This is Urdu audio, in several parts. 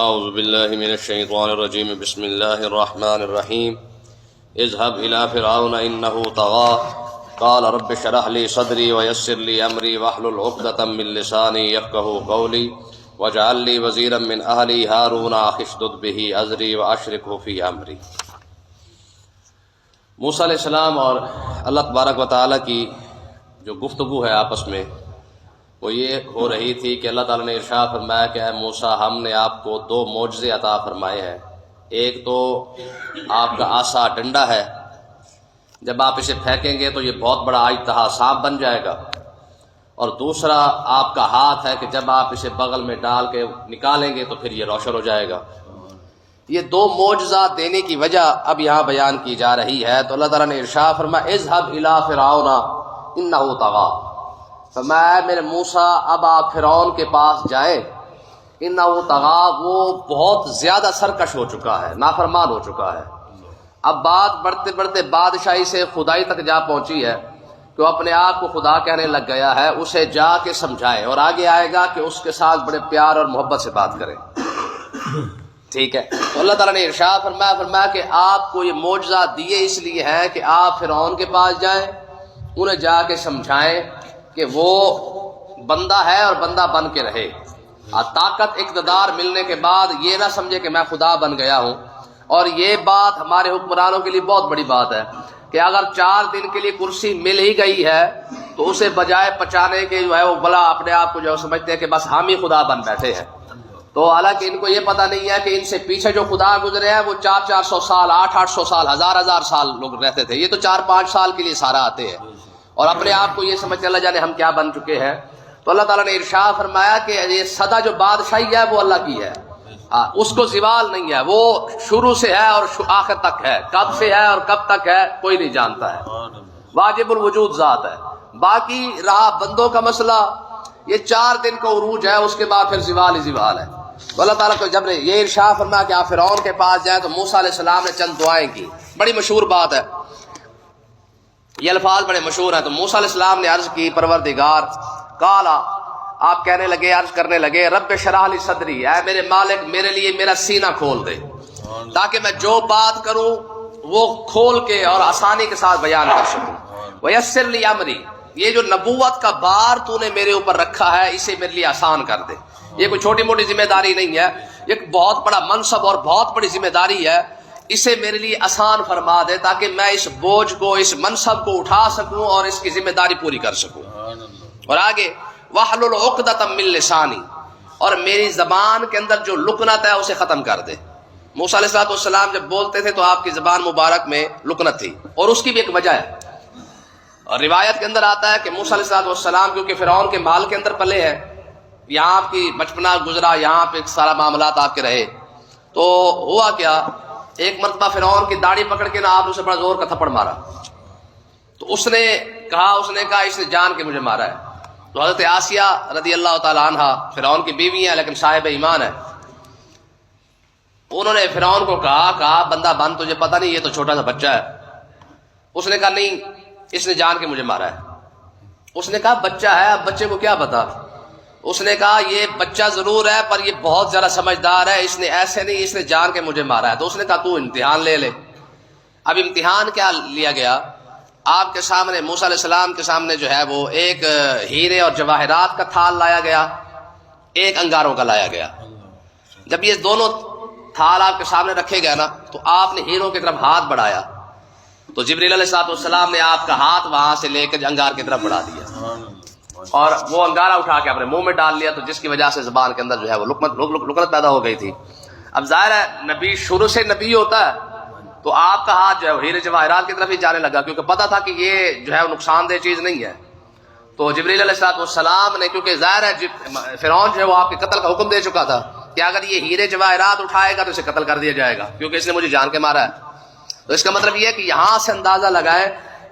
اعوذ باللہ من الشیطان الرجیم بسم اللہ الرحمن الرحیم اذهب الى فرعون انه طغى قال رب اشرح لي صدري ويسر لي امري واحلل عقدة من لساني يفقهوا قولي واجعل لي وزيرا من اهلي هارون اخي اشدد به ازري واشركه في امري۔ موسیٰ علیہ السلام اور اللہ تبارک و تعالیٰ کی جو گفتگو ہے آپس میں وہ یہ ہو رہی تھی کہ اللہ تعالیٰ نے ارشاد فرمایا کہ اے موسیٰ ہم نے آپ کو دو معجزے عطا فرمائے ہیں۔ ایک تو آپ کا عصا ڈنڈا ہے، جب آپ اسے پھینکیں گے تو یہ بہت بڑا اژدہا سانپ بن جائے گا، اور دوسرا آپ کا ہاتھ ہے کہ جب آپ اسے بغل میں ڈال کے نکالیں گے تو پھر یہ روشن ہو جائے گا۔ یہ دو معجزات دینے کی وجہ اب یہاں بیان کی جا رہی ہے۔ تو اللہ تعالیٰ نے ارشاد فرمایا اذهب الى فرعون انه طغى، فرمایا میرے موسیٰ اب آپ فرعون کے پاس جائیں، انه طغى وہ بہت زیادہ سرکش ہو چکا ہے، نافرمان ہو چکا ہے۔ اب بات بڑھتے بڑھتے بادشاہی سے خدائی تک جا پہنچی ہے کہ وہ اپنے آپ کو خدا کہنے لگ گیا ہے، اسے جا کے سمجھائے، اور آگے آئے گا کہ اس کے ساتھ بڑے پیار اور محبت سے بات کریں۔ ٹھیک ہے، تو اللہ تعالیٰ نے ارشاد فرمایا کہ آپ کو یہ معجزہ دیے اس لیے ہے کہ آپ فرعون کے پاس جائیں، انہیں جا کے سمجھائیں کہ وہ بندہ ہے اور بندہ بن کے رہے، طاقت اقتدار ملنے کے بعد یہ نہ سمجھے کہ میں خدا بن گیا ہوں۔ اور یہ بات ہمارے حکمرانوں کے لیے بہت بڑی بات ہے کہ اگر 4 دن کے لیے کرسی مل ہی گئی ہے تو اسے بجائے پچانے کے جو ہے وہ بلا اپنے آپ کو جو سمجھتے ہیں کہ بس ہم ہی خدا بن بیٹھے ہیں۔ تو حالانکہ ان کو یہ پتہ نہیں ہے کہ ان سے پیچھے جو خدا گزرے ہیں وہ 400 سال 800 سال 1000 سال لوگ رہتے تھے، یہ تو 4-5 سال کے لیے سارا آتے ہیں اور اپنے آپ کو یہ سمجھتے اللہ جانے ہم کیا بن چکے ہیں۔ تو اللہ تعالیٰ نے ارشاد فرمایا کہ یہ سدا جو بادشاہی ہے وہ اللہ کی ہے، اس کو زوال نہیں ہے، وہ شروع سے ہے اور آخر تک ہے، کب سے ہے اور کب تک ہے کوئی نہیں جانتا ہے، واجب الوجود ذات ہے۔ باقی رہا بندوں کا مسئلہ، یہ 4 دن کا عروج ہے، اس کے بعد پھر زوال ہی زوال ہے۔ تو اللہ تعالیٰ کو جب نے یہ ارشاد فرمایا کہ آپ فرعون کے پاس جائیں تو موسیٰ علیہ السلام نے چند دعائیں کی، بڑی مشہور بات ہے، یہ الفاظ بڑے مشہور ہیں۔ تو موسیٰ علیہ السلام نے عرض کی پروردگار قالا، آپ کہنے لگے عرض کرنے لگے رب اشرح لی صدری، اے میرے مالک میرے لیے میرا سینہ کھول دے تاکہ میں جو بات کروں وہ کھول کے اور آسانی کے ساتھ بیان کر سکوں، ویسر لی امری، یہ جو نبوت کا بار تو نے میرے اوپر رکھا ہے اسے میرے لیے آسان کر دے۔ یہ کوئی چھوٹی موٹی ذمہ داری نہیں ہے، ایک بہت بڑا منصب اور بہت بڑی ذمہ داری ہے، اسے میرے لیے آسان فرما دے تاکہ میں اس بوجھ کو اس منصب کو اٹھا سکوں اور اس کی ذمہ داری پوری کر سکوں۔ اور آگے واحلل عقدۃ من لسانی، اور میری زبان کے اندر جو لکنت ہے اسے ختم کر دے۔ موسیٰ علیہ السلام جب بولتے تھے تو آپ کی زبان مبارک میں لکنت تھی، اور اس کی بھی ایک وجہ ہے، اور روایت کے اندر آتا ہے کہ موسیٰ علیہ السلام کیونکہ فرعون کے مال کے اندر پلے ہیں، یہاں آپ کی بچپنا گزرا، یہاں پہ سارا معاملات آپ کے رہے، تو ہوا کیا ایک مرتبہ فرعون کی داڑھی پکڑ کے نہ آپ نے اسے بڑا زور کا تھپڑ مارا، تو اس نے کہا اس نے جان کے مجھے مارا ہے۔ تو حضرت آسیہ رضی اللہ تعالی عنہ فرعون کی بیوی ہیں لیکن صاحب ایمان ہے، انہوں نے فرعون کو کہا بندہ بن، تجھے پتہ نہیں یہ تو چھوٹا سا بچہ ہے؟ اس نے کہا نہیں، اس نے جان کے مجھے مارا ہے۔ اس نے کہا بچہ ہے، اب بچے کو کیا پتا؟ اس نے کہا یہ بچہ ضرور ہے پر یہ بہت زیادہ سمجھدار ہے، اس نے ایسے نہیں، اس نے جان کے مجھے مارا ہے۔ تو اس نے کہا تو امتحان لے لے۔ اب امتحان کیا لیا گیا؟ آپ کے سامنے موسیٰ علیہ السلام کے سامنے جو ہے وہ ایک ہیرے اور جواہرات کا تھال لایا گیا، ایک انگاروں کا لایا گیا۔ جب یہ دونوں تھال آپ کے سامنے رکھے گئے نا تو آپ نے ہیروں کی طرف ہاتھ بڑھایا تو جبریل علیہ السلام نے آپ کا ہاتھ وہاں سے لے کر انگار کی طرف بڑھا دیا اور وہ انگارہ اٹھا کے اپنے منہ میں ڈال لیا، تو جس کی وجہ سے زبان کے اندر جو ہے وہ لکنت پیدا ہو گئی تھی۔ اب ظاہر ہے نبی شروع سے نبی ہوتا ہے تو آپ کا ہاتھ جو ہے ہیرے جواہرات کی طرف ہی جانے لگا، کیونکہ پتہ تھا کہ یہ جو ہے نقصان دہ چیز نہیں ہے۔ تو جبریل علیہ السلام نے، کیونکہ ظاہر ہے فرعون جو ہے وہ آپ کے قتل کا حکم دے چکا تھا کہ اگر یہ ہیرے جواہرات اٹھائے گا تو اسے قتل کر دیا جائے گا، کیونکہ اس نے مجھے جان کے مارا ہے۔ تو اس کا مطلب یہ ہے کہ یہاں سے اندازہ لگائے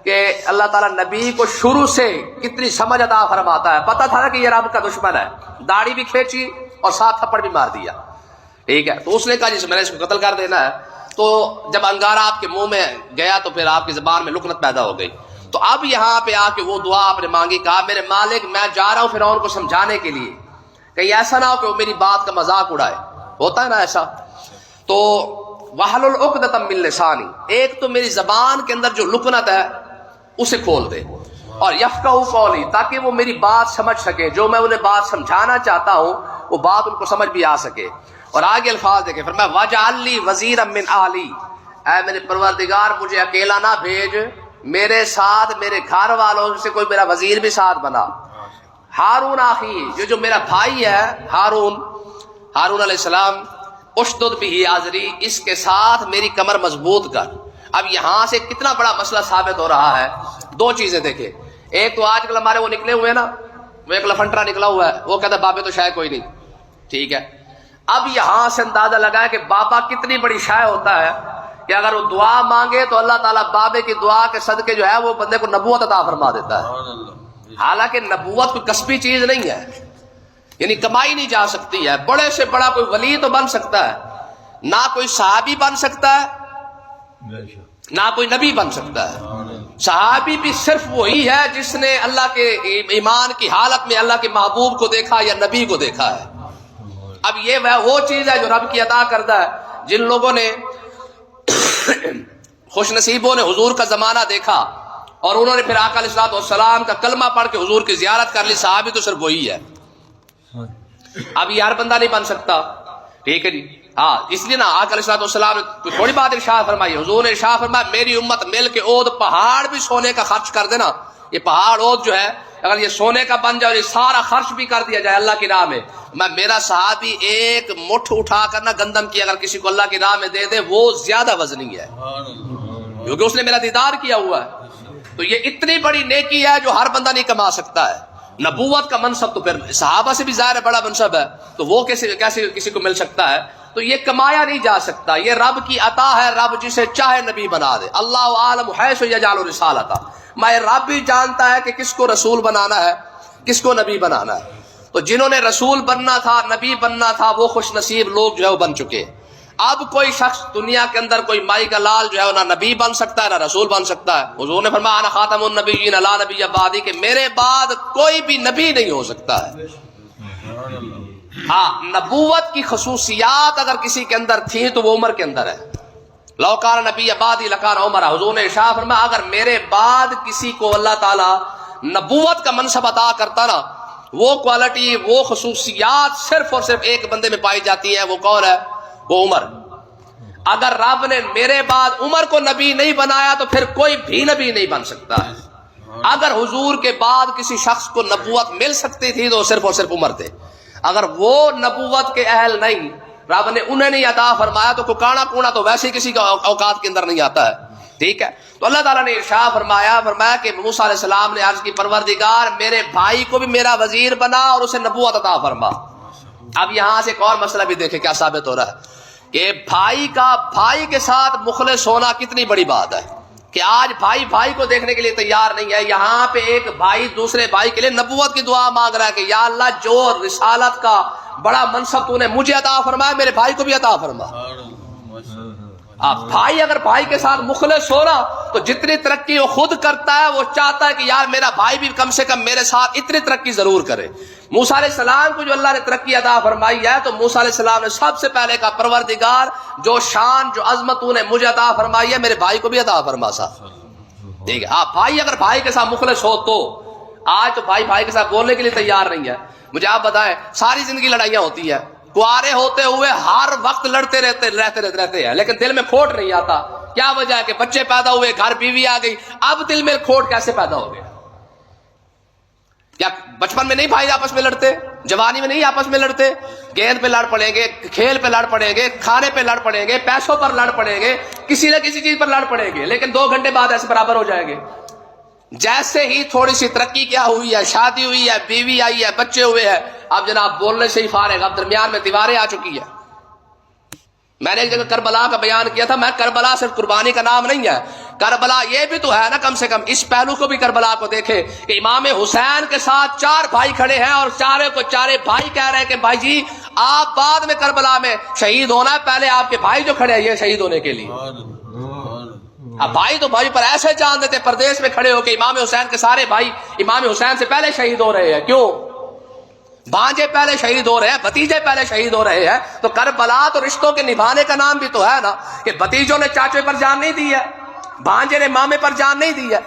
کہ اللہ تعالیٰ نبی کو شروع سے کتنی سمجھ عطا فرماتا ہے، پتہ تھا کہ یہ رب کا دشمن ہے، داڑھی بھی کھینچی اور ساتھ تھپڑ بھی مار دیا، ٹھیک ہے۔ تو اس نے کہا جس میں نے اس کو قتل کر دینا ہے۔ تو جب انگارہ آپ کے منہ میں گیا تو پھر آپ کی زبان میں لکنت پیدا ہو گئی۔ تو اب یہاں پہ آ کے وہ دعا آپ نے مانگی، کہا میرے مالک میں جا رہا ہوں فرعون کو سمجھانے کے لیے، کہیں ایسا نہ ہو کہ وہ میری بات کا مذاق اڑائے، ہوتا ہے نا ایسا. تو وَحْلُلْ عُقْدَةً مِّن لِّسَانِي، ایک تو میری زبان کے اندر جو لکنت ہے اسے کھول دے، اور یفقہوا قولی، تاکہ وہ میری بات سمجھ سکے، جو میں انہیں بات سمجھانا چاہتا ہوں وہ بات ان کو سمجھ بھی آ سکے. اور آگے الفاظ دیکھیں، فرمایا وَاجْعَل لِّي وَزِيرًا مِّنْ أَهْلِي، اے میرے پروردگار مجھے اکیلا نہ بھیج، میرے ساتھ میرے گھر والوں سے کوئی میرا وزیر بھی ساتھ بنا. ہارون آخی، یہ جو میرا بھائی ہے ہارون علیہ السلام، اشدد بھی آزری، اس کے ساتھ میری کمر مضبوط کر. اب یہاں سے کتنا بڑا مسئلہ ثابت ہو رہا ہے. دو چیزیں دیکھیں، ایک تو آج کل ہمارے وہ نکلے ہوئے نا، وہ ایک لفنٹرا نکلا ہوا ہے، وہ کہتا ہے بابے تو شاید کوئی نہیں. ٹھیک ہے، اب یہاں سے اندازہ لگا کہ بابا کتنی بڑی شے ہوتا ہے کہ اگر وہ دعا مانگے تو اللہ تعالیٰ بابے کی دعا کے صدقے جو ہے وہ بندے کو نبوت عطا فرما دیتا ہے. حالانکہ نبوت کوئی کسبی چیز نہیں ہے، یعنی کمائی نہیں جا سکتی ہے. بڑے سے بڑا کوئی ولی تو بن سکتا ہے، نہ کوئی صحابی بن سکتا ہے نہ کوئی نبی بن سکتا ہے. صحابی بھی صرف وہی ہے جس نے اللہ کے ایمان کی حالت میں اللہ کے محبوب کو دیکھا یا نبی کو دیکھا ہے. اب یہ وہ چیز ہے جو رب کی عطا کردہ ہے. جن لوگوں نے خوش نصیبوں نے حضور کا زمانہ دیکھا اور انہوں نے پھر آقا علیہ الصلوۃ والسلام کا کلمہ پڑھ کے حضور کی زیارت کر لی، صحابی تو صرف وہی ہے. اب یہ ہر بندہ نہیں بن سکتا. ٹھیک ہے جی، ہاں، اس لیے نا آقا علیہ الصلوۃ والسلام نے تھوڑی بات ارشاد فرمائی. حضور نے ارشاد فرمایا میری امت مل کے عود پہاڑ بھی سونے کا خرچ کر دینا، یہ پہاڑ عود جو ہے اگر یہ سونے کا بن جائے اور یہ سارا خرچ بھی کر دیا جائے اللہ کی راہ میں، میرا صحابی ایک مٹھ اٹھا کر نہ گندم کی اگر کسی کو اللہ کی راہ میں دے دے وہ زیادہ وزنی ہے، کیونکہ اس نے میرا دیدار کیا ہوا ہے. تو یہ اتنی بڑی نیکی ہے جو ہر بندہ نہیں کما سکتا ہے. نبوت کا منصب تو پھر صحابہ سے بھی ظاہر بڑا منصب ہے، تو وہ کیسے کسی کو مل سکتا ہے؟ تو یہ کمایا نہیں جا سکتا، یہ رب کی عطا ہے. رب جسے چاہے نبی بنا دے. اللہ عالم حیث یجعل رسالتہ، میں رب بھی جانتا ہے کہ کس کو رسول بنانا ہے کس کو نبی بنانا ہے. تو جنہوں نے رسول بننا تھا نبی بننا تھا وہ خوش نصیب لوگ جو ہے وہ بن چکے. اب کوئی شخص دنیا کے اندر کوئی مائی کا لال جو ہے نہ نبی بن سکتا ہے نہ رسول بن سکتا ہے. حضور نے فرمایا انا خاتم النبیین لا نبی بعدی، کہ میرے بعد کوئی بھی نبی نہیں ہو سکتا ہے. ہاں، نبوت کی خصوصیات اگر کسی کے اندر تھی تو وہ عمر کے اندر ہے. لو کان نبی بعدی لکان عمر. حضور نے ارشاد فرمایا اگر میرے بعد کسی کو اللہ تعالی نبوت کا منصب عطا کرتا نا، وہ کوالٹی وہ خصوصیات صرف اور صرف ایک بندے میں پائی جاتی ہے. وہ کون ہے؟ وہ عمر. اگر رب نے میرے بعد عمر کو نبی نہیں بنایا تو پھر کوئی بھی نبی نہیں بن سکتا ہے. اگر حضور کے بعد کسی شخص کو نبوت مل سکتی تھی تو صرف اور صرف عمر تھے. اگر وہ نبوت کے اہل نہیں، رب نے انہیں نہیں عطا فرمایا تو کوئی کانا کونا تو ویسے ہی کسی کا اوقات کے اندر نہیں آتا ہے. ٹھیک ہے، تو اللہ تعالیٰ نے ارشاد فرمایا کہ موسیٰ علیہ السلام نے عرض کی پروردگار میرے بھائی کو بھی میرا وزیر بنا اور اسے نبوت عطا فرما. اب یہاں سے ایک اور مسئلہ بھی دیکھیں کیا ثابت ہو رہا ہے کہ بھائی کے ساتھ مخلص ہونا کتنی بڑی بات ہے. کہ آج بھائی کو دیکھنے کے لیے تیار نہیں ہے. یہاں پہ ایک بھائی دوسرے بھائی کے لیے نبوت کی دعا مانگ رہا ہے کہ یا اللہ جو رسالت کا بڑا منصب تو نے مجھے عطا فرمایا میرے بھائی کو بھی عطا فرما. بھائی اگر بھائی کے ساتھ مخلص ہو رہا تو جتنی ترقی وہ خود کرتا ہے وہ چاہتا ہے کہ یار میرا بھائی بھی کم سے کم میرے ساتھ اتنی ترقی ضرور کرے. موسیٰ علیہ السلام کو جو اللہ نے ترقی عطا فرمائی ہے تو موسیٰ علیہ السلام نے سب سے پہلے کہا پروردگار جو شان جو عظمت تو نے مجھے عطا فرمائی ہے میرے بھائی کو بھی عطا فرما سا. ٹھیک ہے، بھائی اگر بھائی کے ساتھ مخلص ہو تو آج تو بھائی کے ساتھ بولنے کے لیے تیار نہیں ہے. مجھے آپ بتائیں ساری زندگی لڑائیاں ہوتی ہیں، کوارے ہوتے ہوئے ہر وقت لڑتے رہتے ہیں لیکن دل میں کھوٹ نہیں آتا. کیا وجہ ہے کہ بچے پیدا ہوئے، گھر بیوی آ گئی، اب دل میں کھوٹ کیسے پیدا ہو گیا؟ کیا بچپن میں نہیں بھائی آپس میں لڑتے؟ جوانی میں نہیں آپس میں لڑتے؟ گیند پہ لڑ پڑیں گے، کھیل پہ لڑ پڑیں گے، کھانے پہ لڑ پڑیں گے، پیسوں پر لڑ پڑیں گے، کسی نہ کسی چیز پر لڑ پڑیں گے، لیکن 2 گھنٹے بعد ایسے برابر ہو جائیں گے. جیسے ہی تھوڑی سی ترقی کیا ہوئی ہے، شادی ہوئی ہے، بیوی آئی ہے، بچے ہوئے ہیں، اب جناب بولنے سے ہی فارغ، اب درمیان میں دیواریں آ چکی ہیں. میں نے ایک جگہ کربلا کا بیان کیا تھا. میں کربلا صرف قربانی کا نام نہیں ہے، کربلا یہ بھی تو ہے نا. کم سے کم اس پہلو کو بھی کربلا کو دیکھے کہ امام حسین کے ساتھ 4 بھائی کھڑے ہیں اور چارے بھائی کہہ رہے ہیں کہ بھائی جی آپ بعد میں کربلا میں شہید ہونا ہے، پہلے آپ کے بھائی جو کھڑے ہیں یہ شہید ہونے کے لیے. اب بھائی تو بھائی پر ایسے جان دیتے پردیش میں کھڑے ہو کے امام حسین کے سارے بھائی امام حسین سے پہلے شہید ہو رہے ہیں. کیوں؟ بھانجے پہلے شہید ہو رہے ہیں، بھتیجے پہلے شہید ہو رہے ہیں، تو کربلا تو رشتوں کے نبھانے کا نام بھی تو ہے نا، کہ بھتیجوں نے چاچے پر جان نہیں دی ہے، بھانجے نے مامے پر جان نہیں دی ہے،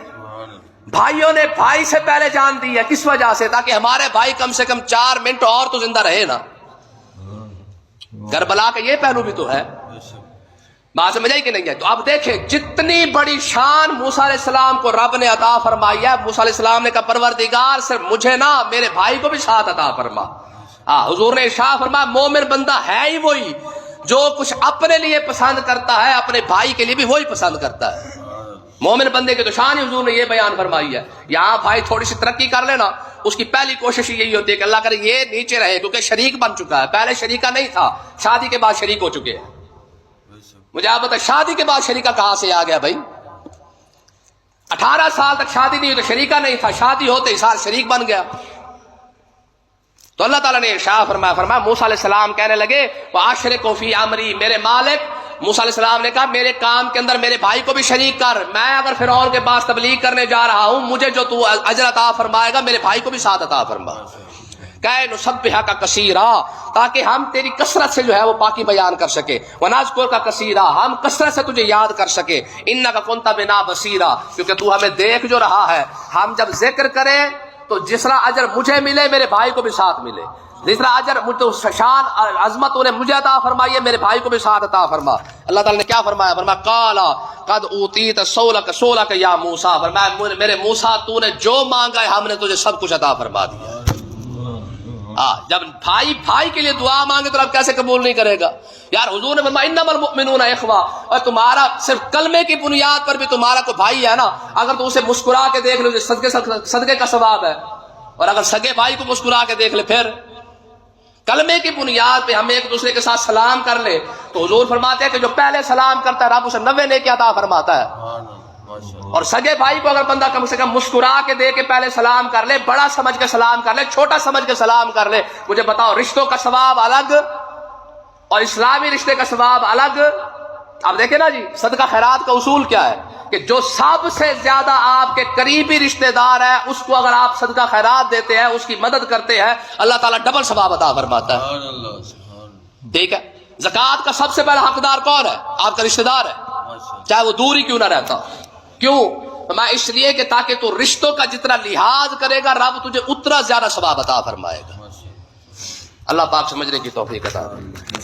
بھائیوں نے بھائی سے پہلے جان دی ہے. کس وجہ سے؟ تاکہ ہمارے بھائی کم سے کم 4 منٹ اور تو زندہ رہے نا. کربلا کا یہ پہلو بھی تو ہے. بات سمجھ آئی کہ نہیں ہے؟ تو اب دیکھیں جتنی بڑی شان موسیٰ علیہ السلام کو رب نے عطا فرمائی ہے. موسیٰ علیہ السلام نے کہا پروردگار صرف مجھے نہ میرے بھائی کو بھی ساتھ عطا فرما. حضور نے ارشاد فرمایا مومن بندہ ہے ہی وہی جو کچھ اپنے لیے پسند کرتا ہے اپنے بھائی کے لیے بھی وہی پسند کرتا ہے. مومن بندے کے تو شان ہی حضور نے یہ بیان فرمائی ہے. یہاں بھائی تھوڑی سی ترقی کر لینا، اس کی پہلی کوشش یہی ہوتی ہے کہ اللہ کرے یہ نیچے رہے، کیونکہ شریک بن چکا ہے. پہلے شریکہ نہیں تھا، شادی کے بعد شریک ہو چکے ہیں. مجھے آپ بتائیں شادی کے بعد شریکہ کہاں سے آ گیا بھائی؟ 18 سال تک شادی نہیں ہوئی تو شریکہ نہیں تھا، شادی ہوتے ہی سال شریک بن گیا. تو اللہ تعالیٰ نے ارشاد فرمایا موسیٰ علیہ السلام کہنے لگے وَأَشْرِكْهُ فِي أَمْرِي، میرے مالک. موسیٰ علیہ السلام نے کہا میرے کام کے اندر میرے بھائی کو بھی شریک کر. میں اگر فرعون کے پاس تبلیغ کرنے جا رہا ہوں، مجھے جو تو اجر عطا فرمائے گا میرے بھائی کو بھی ساتھ عطا فرما. کہ نسبحک کثیرا، تاکہ ہم تیری کثرت سے جو ہے وہ پاکی بیان کر سکے. ونذکرک کثیرا، ہم کثرت سے تجھے یاد کر سکے. انک کنت بنا بصیرا، کیونکہ تو ہمیں دیکھ جو رہا ہے. ہم جب ذکر کریں تو جس طرح اجر مجھے ملے میرے بھائی کو بھی ساتھ ملے. جس طرح اجر شان عظمت انہیں مجھے عطا فرمائی ہے میرے بھائی کو بھی ساتھ عطا فرما. اللہ تعالیٰ نے کیا فرمایا؟ فرمایا قال قد اوتیت سؤلک یا موسیٰ، فرمایا میرے موسیٰ تو نے جو مانگا ہے ہم نے تجھے سب کچھ عطا فرما دیا. جب بھائی کے لیے دعا مانگے تو رب کیسے قبول نہیں کرے گا؟ یار حضور نے فرمایا انما المؤمنون اخوہ، اور تمہارا صرف کلمے کی بنیاد پر بھی تمہارا کوئی بھائی ہے نا، اگر تو اسے مسکرا کے دیکھ لو صدقے کا ثواب ہے. اور اگر سگے بھائی کو مسکرا کے دیکھ لے، پھر کلمے کی بنیاد پہ ہم ایک دوسرے کے ساتھ سلام کر لے تو حضور فرماتے ہیں کہ جو پہلے سلام کرتا ہے رب اسے 90 نیکی عطا فرماتا ہے. اور سگے بھائی کو اگر بندہ کم سے کم مسکرا کے دے کے پہلے سلام کر لے، بڑا سمجھ کے سلام کر لے، چھوٹا سمجھ کے سلام کر لے، مجھے بتاؤ رشتوں کا ثواب الگ اور اسلامی رشتے کا ثواب الگ. اب دیکھیں نا جی صدقہ خیرات کا اصول کیا ہے کہ جو سب سے زیادہ آپ کے قریبی رشتہ دار ہے اس کو اگر آپ صدقہ خیرات دیتے ہیں، اس کی مدد کرتے ہیں، اللہ تعالیٰ ڈبل ثواب عطا فرماتا ہے. ٹھیک ہے. زکوٰۃ کا سب سے پہلا حقدار کون ہے؟ آپ کا رشتہ دار ہے، چاہے وہ دور ہی کیوں نہ رہتا. کیوں؟ میں اس لیے کہ تاکہ تو رشتوں کا جتنا لحاظ کرے گا رب تجھے اتنا زیادہ ثواب عطا فرمائے گا. اللہ پاک سمجھنے کی توفیق عطا فرمائے.